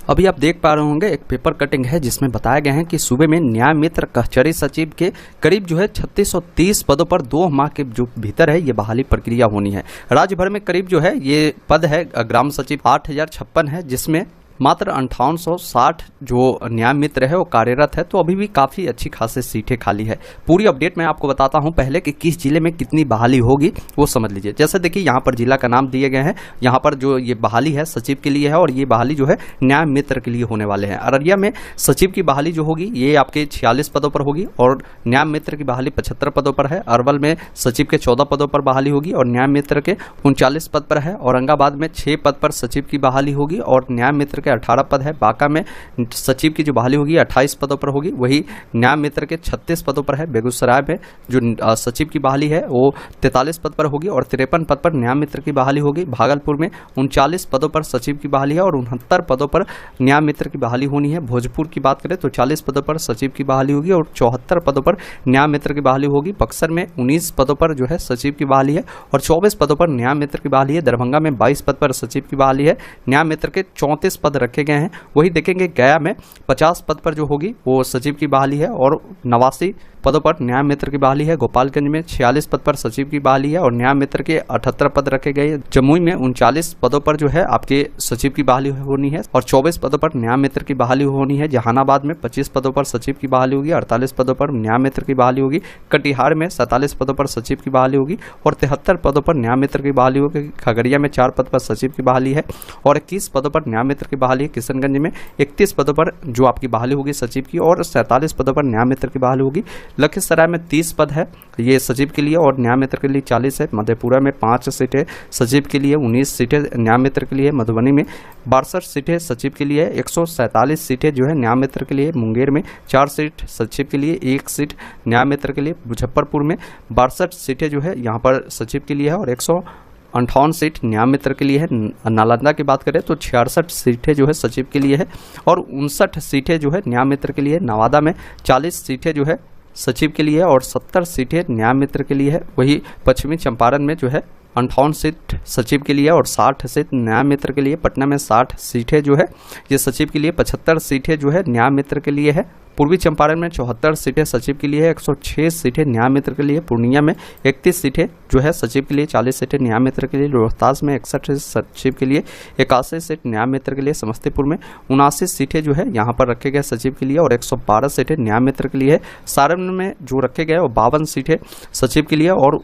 अभी आप देख पा रहे होंगे एक पेपर कटिंग है जिसमें बताया गया है कि सूबे में न्याय मित्र कचहरी सचिव के करीब जो है 3630 पदों पर 2 माह के जो भीतर है ये बहाली प्रक्रिया होनी है। राज्य भर में करीब जो है ये पद है ग्राम सचिव 8056 है, जिसमें मात्र 5860 जो न्याय मित्र है वो कार्यरत है। तो अभी भी काफ़ी अच्छी खासी सीटें खाली है। पूरी अपडेट मैं आपको बताता हूं पहले कि किस जिले में कितनी बहाली होगी वो समझ लीजिए। जैसे देखिए यहाँ पर जिला का नाम दिए गए हैं, यहाँ पर जो ये बहाली है सचिव के लिए है और ये बहाली जो है न्याय मित्र के लिए होने वाले हैं। अररिया में सचिव की बहाली जो होगी ये आपके 46 पदों पर होगी और न्याय मित्र की बहाली 75 पदों पर है। अरवल में सचिव के 14 पदों पर बहाली होगी और न्याय मित्र के 39 पद पर है। औरंगाबाद में 6 पद पर सचिव की बहाली होगी और न्याय मित्र 18 पद है। बांका में सचिव की जो बहाली होगी 28 पदों पर होगी, वही न्याय मित्र के 36 पदों पर है। बेगूसराय में जो सचिव की बहाली है वो 43 पद पर होगी और 53 पद पर न्याय मित्र की बहाली होगी। भागलपुर में 39 पदों पर सचिव की बहाली है और 69 पदों पर न्याय मित्र की बहाली होनी है। भोजपुर की बात करें तो 40 पदों पर सचिव की बहाली होगी और 74 पदों पर न्याय मित्र की बहाली होगी। बक्सर में 19 पदों पर जो है सचिव की बहाली है और 24 पदों पर न्याय मित्र की बहाली है। दरभंगा में 22 पद पर सचिव की बहाली है, न्याय मित्र के 34 पद रखे गए हैं। वही देखेंगे गया में 50 पद पर जो होगी वो सचिव की बहाली है और 89 पदों पर न्याय मित्र की बहाली है। गोपालगंज में 46 पद पर सचिव की बहाली है और न्याय मित्र के 78 पद रखे गए। जमुई में 39 पदों पर जो है आपके सचिव की बहाली होनी है और 24 पदों पर न्याय मित्र की बहाली होनी है। जहानाबाद में 25 पदों पर सचिव की बहाली होगी, 48 पदों पर न्याय मित्र की बहाली होगी। कटिहार में 47 पदों पर सचिव की बहाली होगी और 73 पदों पर न्याय मित्र की बहाली होगी। खगड़िया में 4 पद पर सचिव की बहाली है और 21 पदों पर न्याय मित्र की बहाली है। किशनगंज में 31 पदों पर जो आपकी बहाली होगी सचिव की और 47 पदों पर न्याय मित्र की बहाली होगी। लखीसराय में 30 पद है ये सचिव के लिए और न्याय मित्र के लिए 40 है। मधेपुरा में 5 सीटें सचिव के लिए, 19 सीटें न्याय मित्र के लिए। मधुबनी में 62 सीटें सचिव के लिए, 147 सीटें जो है न्याय मित्र के लिए। मुंगेर में 4 सीट सचिव के लिए, 1 सीट न्याय मित्र के लिए। मुजफ्फरपुर में 62 सीटें जो है यहाँ पर सचिव के लिए है और 158 सीट न्याय मित्र के लिए है। नालंदा की बात करें तो 66 सीटें जो है सचिव के लिए है और 59 सीटें जो है न्याय मित्र के लिए। नवादा में 40 सीटें जो है सचिव के लिए और 70 सीटें न्याय मित्र के लिए है। वही पश्चिमी चंपारण में जो है 58 सीट सचिव के लिए और 60 सीट न्याय मित्र के लिए। पटना में 60 सीटें जो है ये सचिव के लिए, 75 सीटें जो है न्याय मित्र के लिए है। पूर्वी चंपारण में 74 सीटें सचिव के लिए है, 106 सीटें न्याय मित्र के लिए। पूर्णिया में 31 सीटें जो है सचिव के लिए, 40 सीटें न्याय मित्र के लिए। रोहतास में 61 सचिव के लिए, 81 सीट न्याय मित्र के लिए। समस्तीपुर में 79 सीटें जो है यहाँ पर रखे गए सचिव के लिए और 112 सीटें न्याय मित्र के लिए है। सारण में जो रखे गए वो 52 सीटें सचिव के लिए और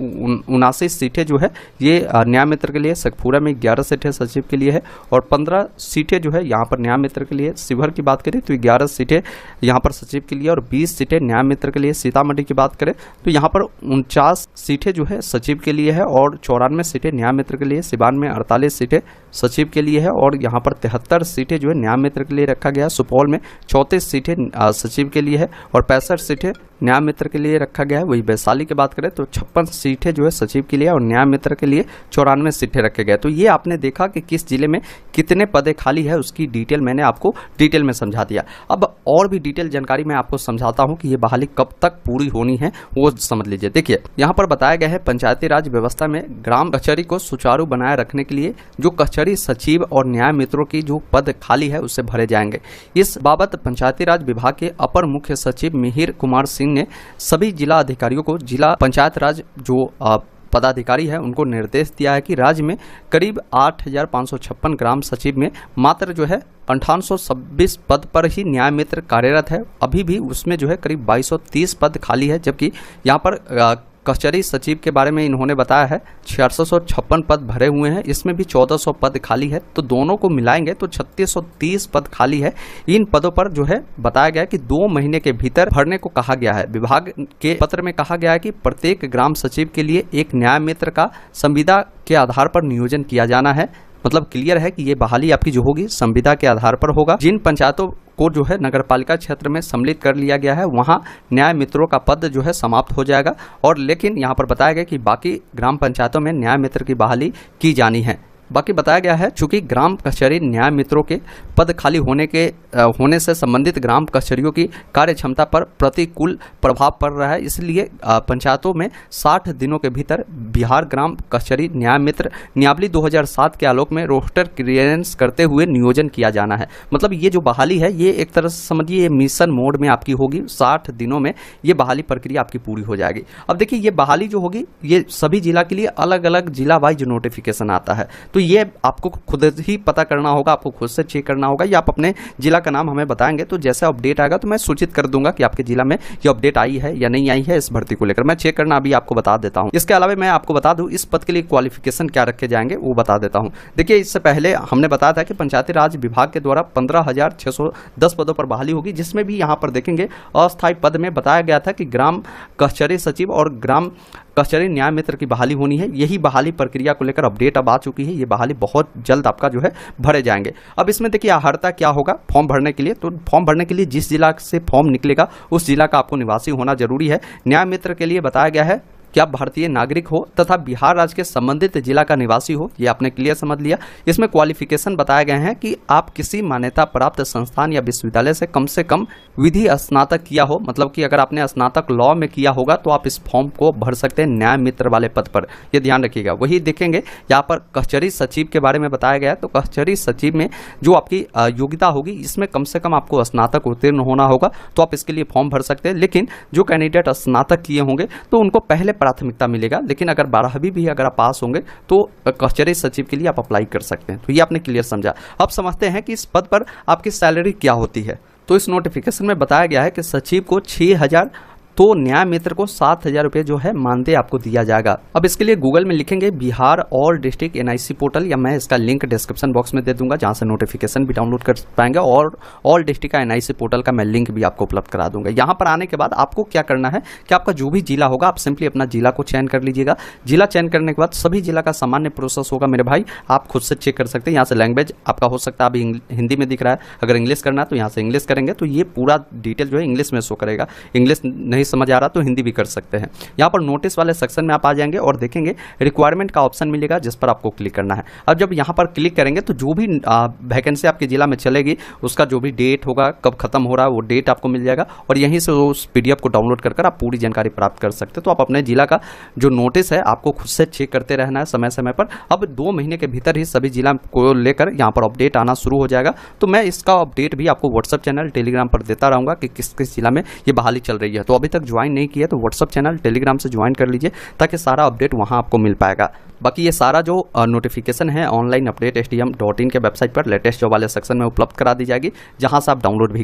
79 सीटें जो है ये न्याय मित्र के लिए। शेखपुरा में 11 सीटें सचिव के लिए है और 15 सीटें जो है यहाँ पर न्याय मित्र के लिए। शिवहर की बात करें तो 11 सीटें यहाँ पर सचिव के लिए और 20 सीटें न्याय मित्र के लिए। सीतामढ़ी की बात करें तो यहाँ पर 49 सीटें जो है सचिव के लिए है और 94 सीटें न्याय मित्र के लिए। सिवान में 48 सीटें सचिव के लिए है और यहाँ पर 73 सीटें जो है न्याय मित्र के लिए रखा गया। सुपौल में 34 सीटें सचिव के लिए है और 65 सीटें न्याय मित्र के लिए रखा गया है। वही वैशाली की बात करें तो 56 सीटें जो है सचिव के लिए और न्याय मित्र के लिए 94 सीटें रखे गए। तो ये आपने देखा कि किस जिले में कितने पदे खाली है, उसकी डिटेल मैंने आपको डिटेल में समझा दिया। अब और भी डिटेल जानकारी मैं आपको समझाता हूं कि ये बहाली कब तक पूरी होनी है वो समझ लीजिए। देखिए यहाँ पर बताया गया है पंचायती राज व्यवस्था में ग्राम कचहरी को सुचारू बनाए रखने के लिए जो कचहरी सचिव और न्याय मित्रों की जो पद खाली है उससे भरे जाएंगे। इस बाबत पंचायती राज विभाग के अपर मुख्य सचिव मिहिर कुमार सिंह ने सभी जिला अधिकारियों को, जिला पंचायत राज जो पदाधिकारी है उनको निर्देश दिया है कि राज्य में करीब 8556 ग्राम सचिव में मात्र जो है 5826 पद पर ही न्याय मित्र कार्यरत है। अभी भी उसमें जो है करीब 2230 पद खाली है, जबकि यहाँ पर कचहरी सचिव के बारे में इन्होंने बताया है 656 पद भरे हुए हैं, इसमें भी 1400 पद खाली है। तो दोनों को मिलाएंगे तो 3630 पद खाली है। इन पदों पर जो है बताया गया कि 2 महीने के भीतर भरने को कहा गया है। विभाग के पत्र में कहा गया है कि प्रत्येक ग्राम सचिव के लिए एक न्याय मित्र का संविदा के आधार पर नियोजन किया जाना है। मतलब क्लियर है कि ये बहाली आपकी जो होगी संविदा के आधार पर होगा। जिन पंचायतों को जो है नगरपालिका क्षेत्र में सम्मिलित कर लिया गया है वहां न्याय मित्रों का पद जो है समाप्त हो जाएगा और लेकिन यहां पर बताया गया कि बाकी ग्राम पंचायतों में न्याय मित्र की बहाली की जानी है। बाकी बताया गया है चूंकि ग्राम कचहरी न्याय मित्रों के पद खाली होने से संबंधित ग्राम कचहरियों की कार्य क्षमता पर प्रतिकूल प्रभाव पड़ रहा है, इसलिए पंचायतों में 60 दिनों के भीतर बिहार ग्राम कचहरी न्याय मित्र नियमावली 2007 के आलोक में रोस्टर क्लियरेंस करते हुए नियोजन किया जाना है। मतलब ये जो बहाली है ये एक तरह से समझिए ये मिशन मोड में आपकी होगी, 60 दिनों में ये बहाली प्रक्रिया आपकी पूरी हो जाएगी। अब देखिए ये बहाली जो होगी ये सभी जिला के लिए अलग अलग जिला वाइज नोटिफिकेशन आता है, तो ये आपको खुद ही पता करना होगा, आपको खुद से चेक करना होगा, या आप अपने जिला का नाम हमें बताएंगे तो जैसे अपडेट आएगा तो मैं सूचित कर दूंगा कि आपके जिला में ये अपडेट आई है या नहीं आई है इस भर्ती को लेकर। मैं चेक करना अभी आपको बता देता हूं। इसके अलावा मैं आपको बता दूं इस पद के लिए क्वालिफिकेशन क्या रखे जाएंगे वो बता देता हूं। देखिए इससे पहले हमने बताया था कि पंचायती राज विभाग के द्वारा 15,610 पदों पर बहाली होगी, जिसमें भी यहाँ पर देखेंगे अस्थायी पद में बताया गया था कि ग्राम कचहरी सचिव और ग्राम कचहरी न्याय मित्र की बहाली होनी है। यही बहाली प्रक्रिया को लेकर अपडेट अब आ चुकी है, ये बहाली बहुत जल्द आपका जो है भरे जाएंगे। अब इसमें देखिए अर्हता क्या होगा फॉर्म भरने के लिए, तो फॉर्म भरने के लिए जिस जिला से फॉर्म निकलेगा उस जिला का आपको निवासी होना जरूरी है। न्याय मित्र के लिए बताया गया है कि आप भारतीय नागरिक हो तथा बिहार राज्य के संबंधित जिला का निवासी हो, ये आपने क्लियर समझ लिया। इसमें क्वालिफिकेशन बताए गए हैं कि आप किसी मान्यता प्राप्त संस्थान या विश्वविद्यालय से कम विधि स्नातक किया हो, मतलब कि अगर आपने स्नातक लॉ में किया होगा तो आप इस फॉर्म को भर सकते हैं न्याय मित्र वाले पद पर, ये ध्यान रखिएगा। वही देखेंगे यहाँ पर कचहरी सचिव के बारे में बताया गया है, तो कचहरी सचिव में जो आपकी योग्यता होगी इसमें कम से कम आपको स्नातक उत्तीर्ण होना होगा, तो आप इसके लिए फॉर्म भर सकते हैं। लेकिन जो कैंडिडेट स्नातक किए होंगे तो उनको पहले प्राथमिकता मिलेगा, लेकिन अगर 12वीं भी अगर आप पास होंगे तो कचहरी सचिव के लिए आप अप्लाई कर सकते हैं। तो ये आपने क्लियर समझा। अब समझते हैं कि इस पद पर आपकी सैलरी क्या होती है। तो इस नोटिफिकेशन में बताया गया है कि सचिव को 6,000 तो न्याय मित्र को 7,000 रुपये जो है मानदेय आपको दिया जाएगा। अब इसके लिए गूगल में लिखेंगे Bihar all district NIC portal, या मैं इसका लिंक डिस्क्रिप्शन बॉक्स में दे दूंगा जहां से नोटिफिकेशन भी डाउनलोड कर पाएंगे, और ऑल डिस्ट्रिक्ट का एनआईसी पोर्टल का मैं लिंक भी आपको उपलब्ध करा दूंगा। यहाँ पर आने के बाद आपको क्या करना है कि आपका जो भी जिला होगा आप सिंपली अपना जिला को चयन कर लीजिएगा। जिला चयन करने के बाद सभी जिला का सामान्य प्रोसेस होगा मेरे भाई, आप खुद से चेक कर सकते हैं। यहाँ से लैंग्वेज आपका हो सकता है अभी हिंदी में दिख रहा है, अगर इंग्लिश करना है तो यहाँ से इंग्लिश करेंगे तो ये पूरा डिटेल जो है इंग्लिश में शो करेगा। इंग्लिश नहीं समझ आ रहा तो हिंदी भी कर सकते हैं। यहाँ पर नोटिस वाले सेक्शन में आप आ जाएंगे और देखेंगे रिक्वायरमेंट का ऑप्शन मिलेगा जिस पर आपको क्लिक करना है। अब जब यहाँ पर क्लिक करेंगे तो जो भी वैकेंसी आपके जिला में चलेगी उसका जो भी डेट होगा, कब खत्म हो रहा है वो डेट आपको मिल जाएगा, और यहीं से उस पीडीएफ को डाउनलोड कर आप पूरी जानकारी प्राप्त कर सकते हैं। तो आप अपने जिला का जो नोटिस है आपको खुद से चेक करते रहना है समय समय पर। अब 2 महीने के भीतर ही सभी जिला को लेकर यहाँ पर अपडेट आना शुरू हो जाएगा। तो मैं इसका अपडेट भी आपको व्हाट्सएप चैनल टेलीग्राम पर देता रहूँगा कि किस किस जिला में ये बहाली चल रही है। तो अभी तक ज्वाइन नहीं किया तो व्हाट्सएप चैनल टेलीग्राम से ज्वाइन कर लीजिए ताकि सारा अपडेट वहां आपको मिल पाएगा। बाकी ये सारा जो नोटिफिकेशन है ऑनलाइन अपडेट STM.in के वेबसाइट पर लेटेस्ट जॉब वाले सेक्शन में उपलब्ध करा दी जाएगी, जहां से आप डाउनलोड भी कर